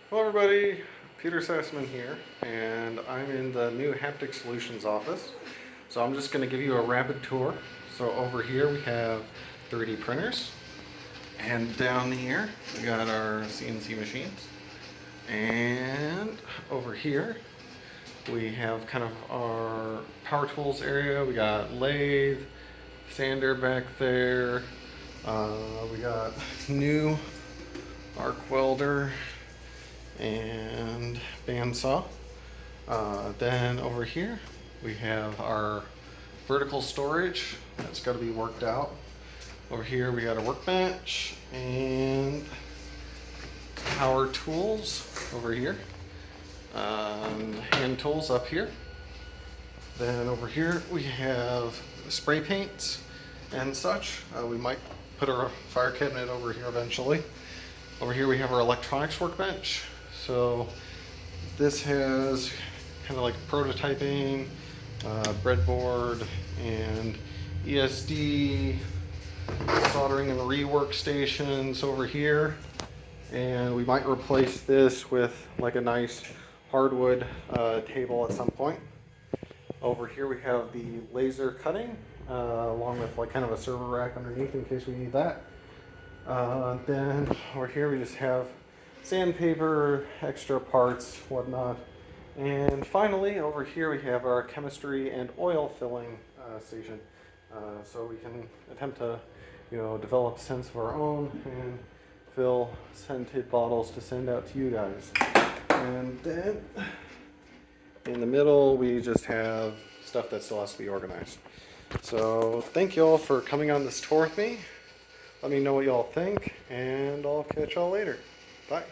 Hello everybody, Peter Sassman here, and I'm in the new Haptic Solutions office. So I'm just going to give you a rapid tour. So over here we have 3D printers, and down here we got our CNC machines, and over here we have kind of our power tools area. We got lathe, sander back there, we got new arc welder and bandsaw. Then over here we have our vertical storage that's got to be worked out. Over here we got a workbench and power tools over here, hand tools up here. Then over here we have spray paints and such. We might put our fire cabinet over here eventually. Over here we have our electronics workbench. So this has kind of like prototyping, breadboard, and ESD, soldering and rework stations over here. And we might replace this with like a nice hardwood table at some point. Over here we have the laser cutting, along with like kind of a server rack underneath in case we need that. Then over here we just have sandpaper, extra parts, whatnot. And finally, over here we have our chemistry and oil filling station. So we can attempt to, develop scents of our own and fill scented bottles to send out to you guys. And then in the middle, we just have stuff that still has to be organized. So thank you all for coming on this tour with me. Let me know what y'all think, and I'll catch y'all later. Bye.